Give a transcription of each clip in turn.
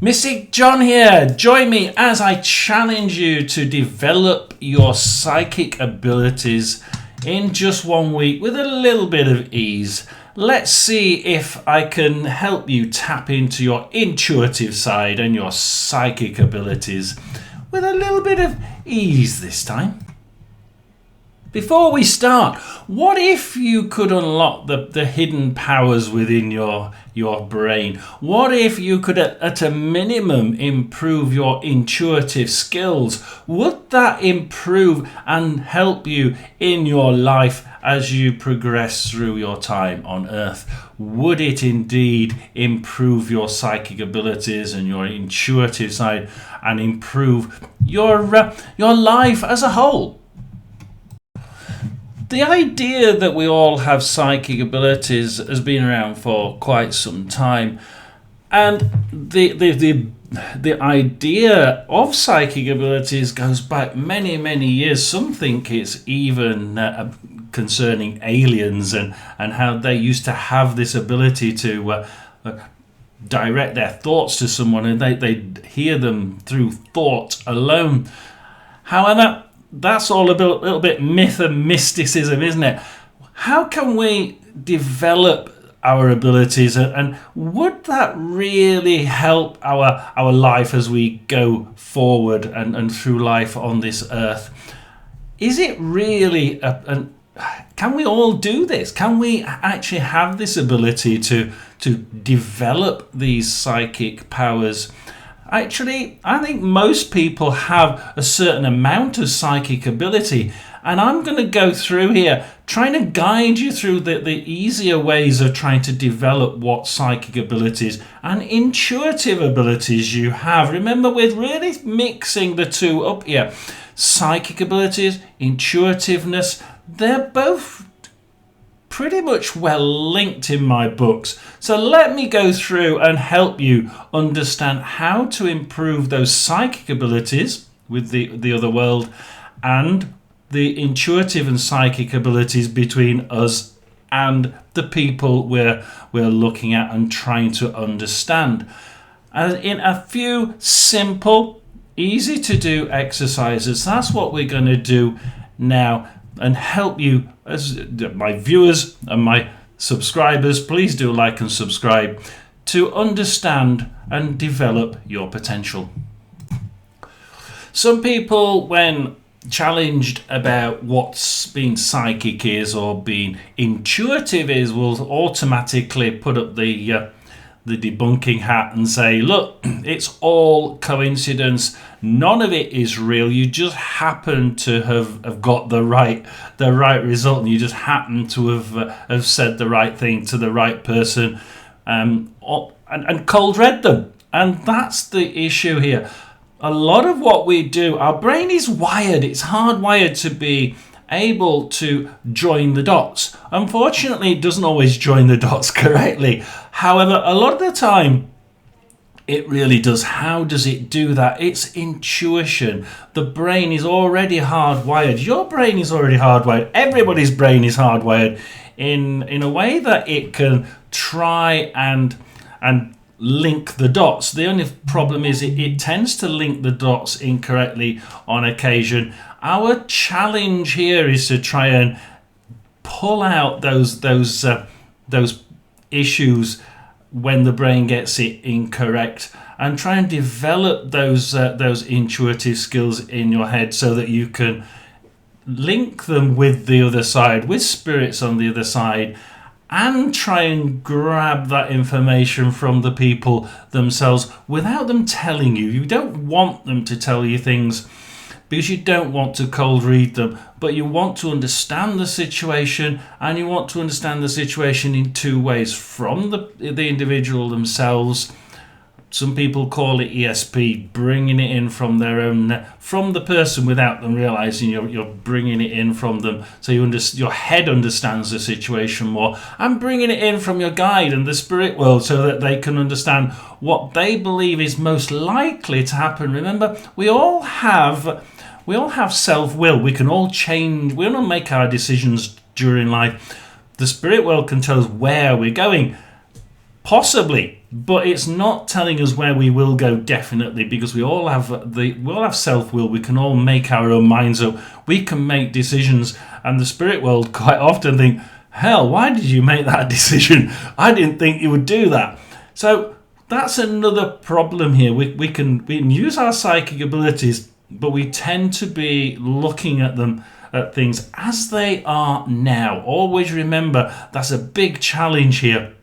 Mystic John here. Join me as I challenge you to develop your psychic abilities in just 1 week with a little bit of ease. Let's see if I can help you tap into your intuitive side and your psychic abilities with a little bit of ease this time. Before we start, what if you could unlock the hidden powers within your brain? What if you could, at a minimum, improve your intuitive skills? Would that improve and help you in your life as you progress through your time on Earth? Would it indeed improve your psychic abilities and your intuitive side and improve your life as a whole? The idea that we all have psychic abilities has been around for quite some time, and the idea of psychic abilities goes back many years. Some think it's even concerning aliens and how they used to have this ability to direct their thoughts to someone, and they hear them through thought alone. However, that's all a little bit myth and mysticism, isn't it? How can we develop our abilities, and would that really help our life as we go forward and through life on this earth? Is it really can we all do this? Can we actually have this ability to develop these psychic powers? Actually, I think most people have a certain amount of psychic ability, and I'm going to go through here trying to guide you through the easier ways of trying to develop what psychic abilities and intuitive abilities you have. Remember, we're really mixing the two up here. Psychic abilities, intuitiveness, they're both pretty much well linked in my books. So let me go through and help you understand how to improve those psychic abilities with the other world and the intuitive and psychic abilities between us and the people we're looking at and trying to understand. And in a few simple, easy to do exercises, that's what we're going to do now, and help you, as my viewers and my subscribers, please do like and subscribe, to understand and develop your potential. Some people, when challenged about what's being psychic is or being intuitive is, will automatically put up the debunking hat and say, look, it's all coincidence, none of it is real, you just happen to have got the right result, and you just happen to have said the right thing to the right person, and cold read them. And that's the issue here. A lot of what we do, our brain is wired, it's hardwired to be able to join the dots. Unfortunately, it doesn't always join the dots correctly. However, a lot of the time, it really does. How does it do that? It's intuition. The brain is already hardwired. Your brain is already hardwired. Everybody's brain is hardwired in a way that it can try and link the dots. The only problem is it tends to link the dots incorrectly on occasion. Our challenge here is to try and pull out those issues when the brain gets it incorrect, and try and develop those intuitive skills in your head so that you can link them with the other side, with spirits on the other side, and try and grab that information from the people themselves without them telling you. You don't want them to tell you things because you don't want to cold read them, but you want to understand the situation, and you want to understand the situation in two ways: from the individual themselves. Some people call it ESP, bringing it in from their own, from the person without them realizing you're bringing it in from them. So your head understands the situation more, and bringing it in from your guide and the spirit world so that they can understand what they believe is most likely to happen. Remember, we all have self-will. We can all change. We don't make our decisions during life. The spirit world can tell us where we're going. Possibly but it's not telling us where we will go definitely, because we all have self-will. We can all make our own minds up. We can make decisions, and the spirit world quite often think, hell, why did you make that decision? I didn't think you would do that. So that's another problem here. We can use our psychic abilities, but we tend to be looking at things as they are now. Always remember, that's a big challenge here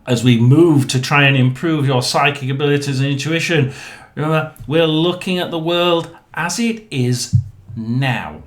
as we move to try and improve your psychic abilities and intuition. Remember, we're looking at the world as it is now.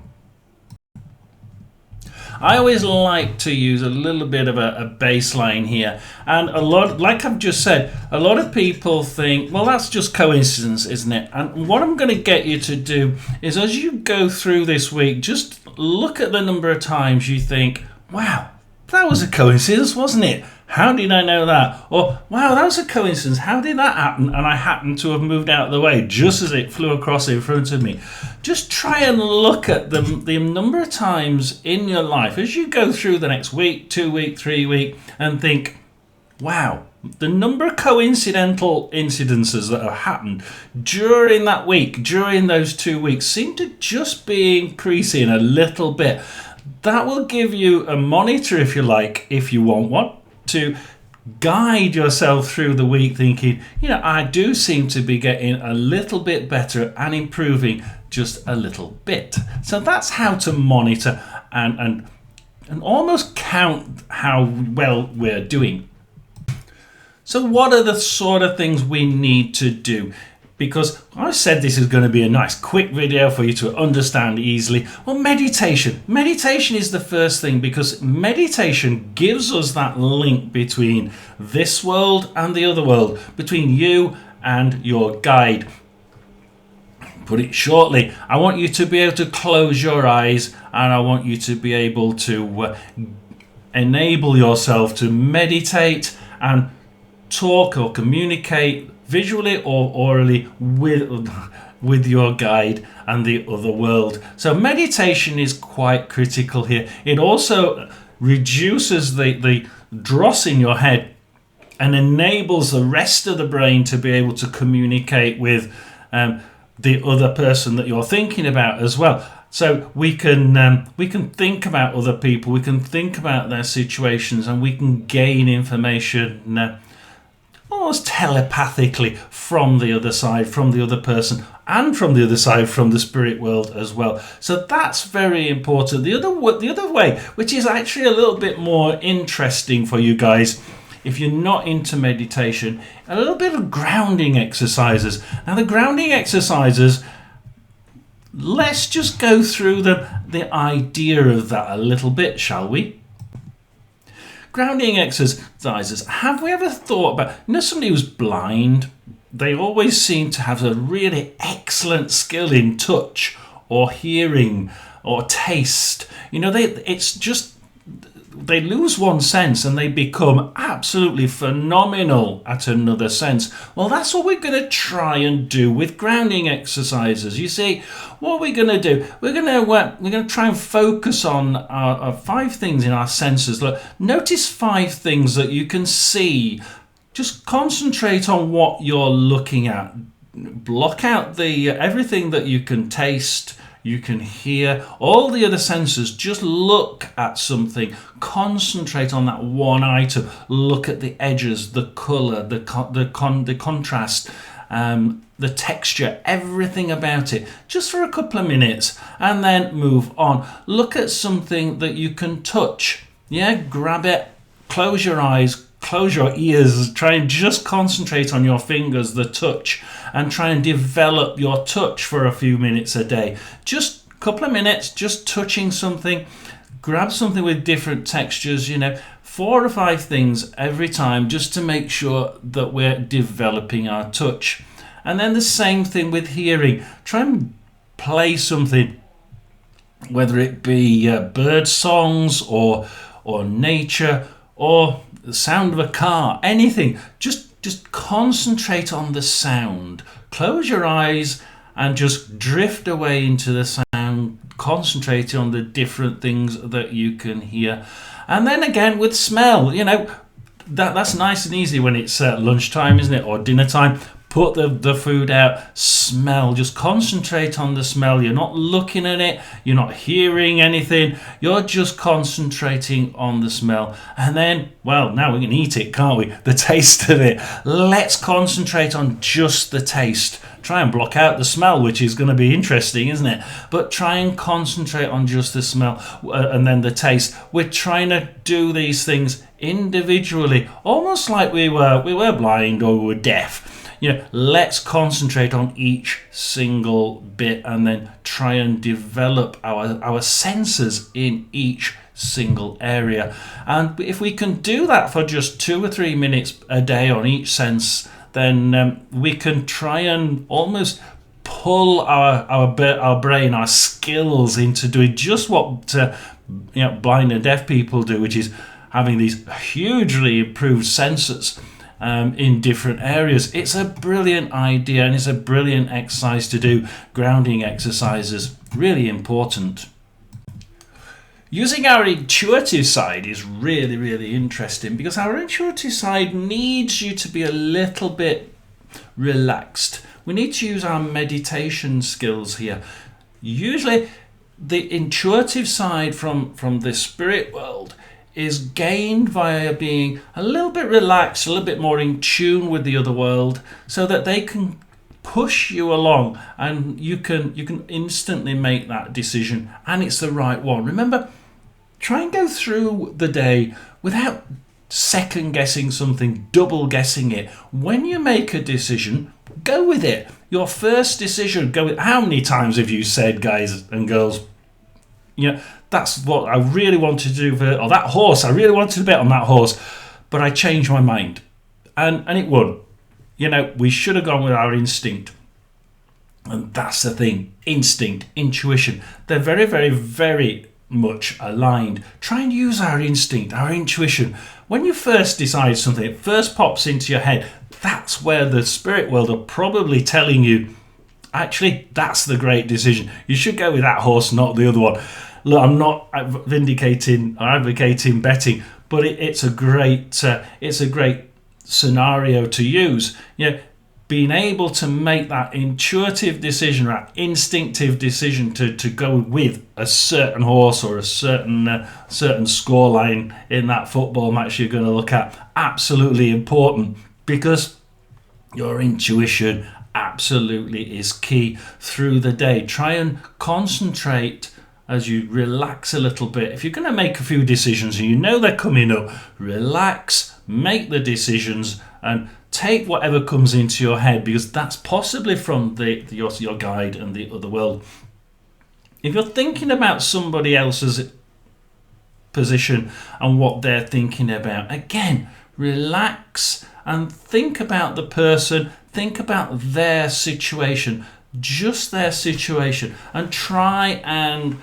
I always like to use a little bit of a baseline here, and like I've just said, a lot of people think, well, that's just coincidence, isn't it? And what I'm going to get you to do is, as you go through this week, just look at the number of times you think, wow, that was a coincidence, wasn't it? How did I know that? Or, wow, that was a coincidence. How did that happen? And I happened to have moved out of the way just as it flew across in front of me. Just try and look at the number of times in your life as you go through the next week, 2 week, 3 week, and think, wow, the number of coincidental incidences that have happened during that week, during those 2 weeks, seem to just be increasing a little bit. That will give you a monitor, if you like, if you want one, to guide yourself through the week, thinking, I do seem to be getting a little bit better and improving just a little bit. So that's how to monitor and almost count how well we're doing. So what are the sort of things we need to do? Because I said this is going to be a nice quick video for you to understand easily. Well, meditation. Meditation is the first thing, because meditation gives us that link between this world and the other world, between you and your guide. Put it shortly, I want you to be able to close your eyes, and I want you to be able to enable yourself to meditate and talk or communicate visually or orally with your guide and the other world. So meditation is quite critical here. It also reduces the dross in your head and enables the rest of the brain to be able to communicate with the other person that you're thinking about as well. So we can think about other people, we can think about their situations, and we can gain information almost telepathically from the other side, from the other person, and from the other side, from the spirit world as well. So that's very important. The other way, which is actually a little bit more interesting for you guys, if you're not into meditation, a little bit of grounding exercises. Now the grounding exercises, let's just go through the idea of that a little bit, shall we? Grounding exercises. Have we ever thought about, somebody who's blind, they always seem to have a really excellent skill in touch or hearing or taste. They lose one sense and they become absolutely phenomenal at another sense. Well, that's what we're going to try and do with grounding exercises. You see, what we're going to do, we're going to try and focus on our 5 things in our senses. Look, notice 5 things that you can see. Just concentrate on what you're looking at. Block out everything that you can taste, you can hear, all the other senses. Just look at something, concentrate on that one item, look at the edges, the colour, the contrast, the texture, everything about it, just for a couple of minutes, and then move on. Look at something that you can touch. Grab it, close your eyes, close your ears, try and just concentrate on your fingers, the touch, and try and develop your touch for a few minutes a day. Just a couple of minutes, just touching something. Grab something with different textures, 4 or 5 things every time, just to make sure that we're developing our touch. And then the same thing with hearing. Try and play something, whether it be bird songs or nature or the sound of a car, anything. Just concentrate on the sound. Close your eyes and just drift away into the sound. Concentrate on the different things that you can hear. And then again with smell, that's nice and easy when it's lunchtime, isn't it, or dinner time. Put the food out, smell, just concentrate on the smell. You're not looking at it, you're not hearing anything, you're just concentrating on the smell. And then, well, now we can eat it, can't we? The taste of it. Let's concentrate on just the taste. Try and block out the smell, which is going to be interesting, isn't it? But try and concentrate on just the smell and then the taste. We're trying to do these things individually, almost like we were blind or we were deaf. Let's concentrate on each single bit and then try and develop our senses in each single area. And if we can do that for just 2 or 3 minutes a day on each sense, then we can try and almost pull our brain, our skills into doing just what blind and deaf people do, which is having these hugely improved senses in different areas. It's a brilliant idea and it's a brilliant exercise to do. Grounding exercises, really important. Using our intuitive side is really, really interesting, because our intuitive side needs you to be a little bit relaxed. We need to use our meditation skills here. Usually the intuitive side from the spirit world is gained via being a little bit relaxed, a little bit more in tune with the other world, so that they can push you along and you can instantly make that decision, and it's the right one. Remember, try and go through the day without second guessing something, double guessing it. When you make a decision, go with it. Your first decision, go with. How many times have you said, guys and girls, that's what I really wanted to do or that horse, I really wanted to bet on that horse, but I changed my mind and it won. We should have gone with our instinct. And that's the thing. Instinct, intuition, they're very, very, very much aligned. Try and use our instinct, our intuition. When you first decide something, it first pops into your head, that's where the spirit world are probably telling you, actually, that's the great decision. You should go with that horse, not the other one. Look, I'm not advocating betting, but it's a great scenario to use. Being able to make that intuitive decision or that instinctive decision to go with a certain horse or a certain scoreline in that football match you're going to look at, absolutely important, because your intuition absolutely is key through the day. Try and concentrate as you relax a little bit. If you're going to make a few decisions and they're coming up, relax, make the decisions and take whatever comes into your head, because that's possibly from your guide and the other world. If you're thinking about somebody else's position and what they're thinking about, again, relax and think about the person, think about their situation, just their situation, and try and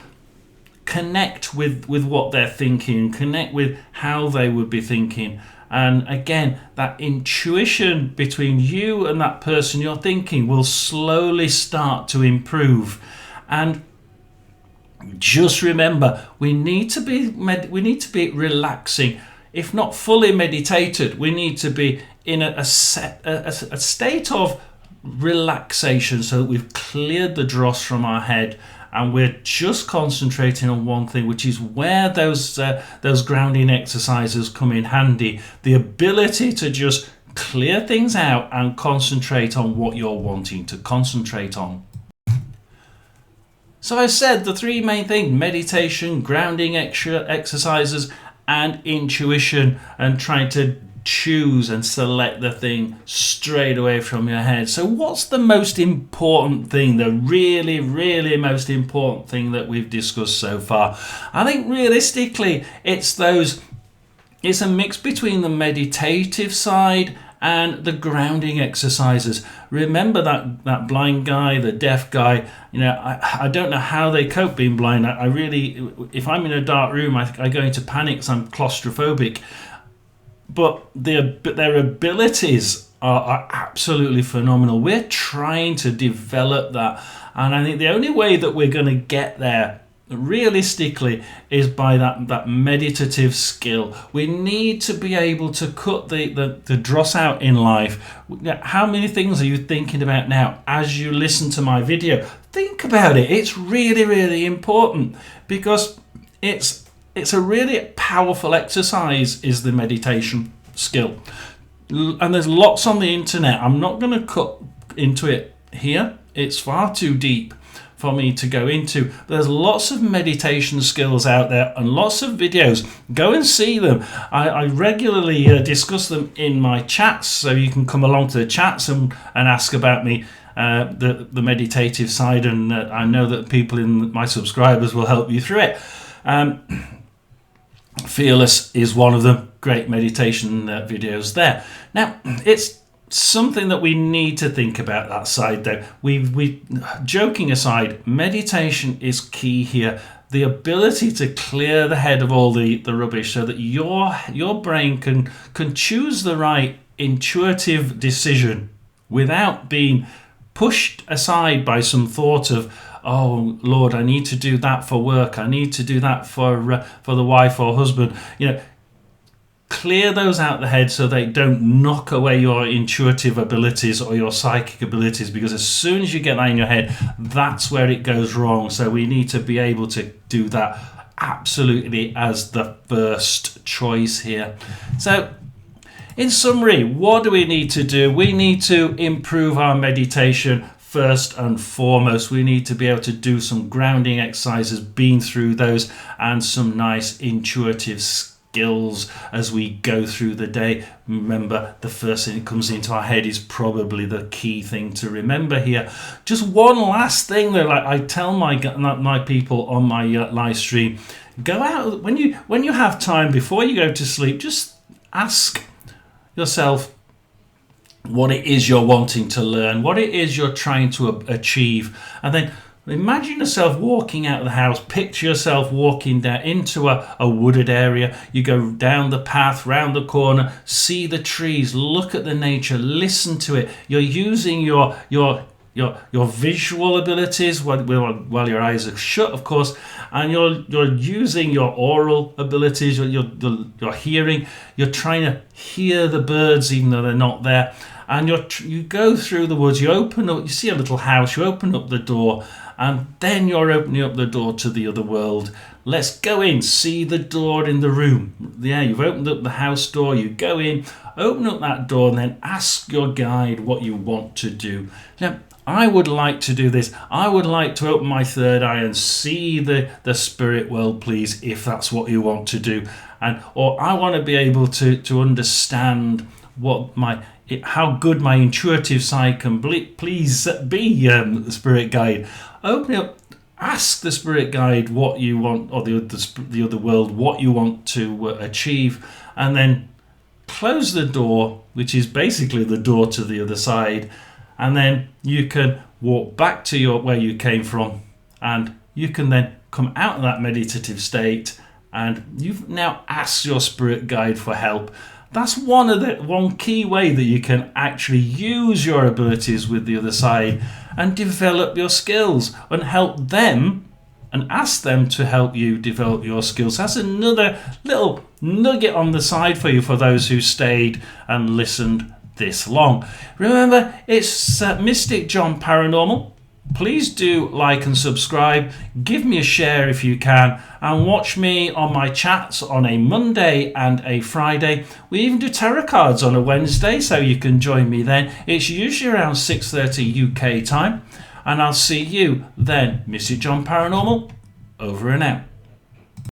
connect with what they're thinking, connect with how they would be thinking. And again, that intuition between you and that person you're thinking will slowly start to improve. And just remember, we need to be relaxing. If not fully meditated, we need to be in a state of relaxation, so that we've cleared the dross from our head and we're just concentrating on one thing, which is where those grounding exercises come in handy. The ability to just clear things out and concentrate on what you're wanting to concentrate on. So I said the three main things: meditation, grounding exercises, and intuition, and trying to choose and select the thing straight away from your head. So what's the most important thing, the really, really most important thing that we've discussed so far? I think realistically it's a mix between the meditative side and the grounding exercises. Remember that blind guy, the deaf guy, I don't know how they cope being blind. I really, if I'm in a dark room, I go into panic because I'm claustrophobic. But their abilities are absolutely phenomenal. We're trying to develop that. And I think the only way that we're going to get there realistically is by that meditative skill. We need to be able to cut the dross out in life. How many things are you thinking about now as you listen to my video? Think about it. It's really, really important, because it's a really powerful exercise, is the meditation skill. And there's lots on the internet. I'm not going to cut into it here. It's far too deep for me to go into. There's lots of meditation skills out there and lots of videos. Go and see them. I regularly discuss them in my chats, so you can come along to the chats and ask about me, the meditative side, and I know that people in my subscribers will help you through it. Fearless is one of them. Great meditation videos there. Now, it's something that we need to think about, that side though. We joking aside, meditation is key here. The ability to clear the head of all the rubbish, so that your brain can choose the right intuitive decision without being pushed aside by some thought of, oh Lord, I need to do that for work, I need to do that for the wife or husband. Clear those out the head so they don't knock away your intuitive abilities or your psychic abilities, because as soon as you get that in your head, that's where it goes wrong. So we need to be able to do that absolutely as the first choice here. So in summary, what do we need to do? We need to improve our meditation. First and foremost, we need to be able to do some grounding exercises, been through those, and some nice intuitive skills as we go through the day. Remember, the first thing that comes into our head is probably the key thing to remember here. Just one last thing that I tell my people on my live stream: go out when you have time before you go to sleep. Just ask yourself what it is you're wanting to learn, what it is you're trying to achieve, and then imagine yourself walking out of the house. Picture yourself walking down into a wooded area. You go down the path, round the corner, see the trees, look at the nature, listen to it. You're using your visual abilities while your eyes are shut, of course, and you're using your oral abilities, your hearing. You're trying to hear the birds even though they're not there. And you go through the woods, you open up, you see a little house, you open up the door, and then you're opening up the door to the other world. Let's go in, see the door in the room. Yeah, you've opened up the house door, you go in, open up that door, and then ask your guide what you want to do. Now, I would like to do this. I would like to open my third eye and see the spirit world, please, if that's what you want to do. Or I want to be able to understand how good my intuitive side can please be, the spirit guide. Open up, ask the spirit guide what you want, or the other world, what you want to achieve, and then close the door, which is basically the door to the other side, and then you can walk back to where you came from, and you can then come out of that meditative state, and you've now asked your spirit guide for help. That's one key way that you can actually use your abilities with the other side and develop your skills and help them and ask them to help you develop your skills. That's another little nugget on the side for you, for those who stayed and listened this long. Remember, it's Mystic John Paranormal. Please do like and subscribe. Give me a share if you can, and watch me on my chats on a Monday and a Friday. We even do tarot cards on a Wednesday, so you can join me then. It's usually around 6:30 UK time, and I'll see you then. Mystic John Paranormal, over and out.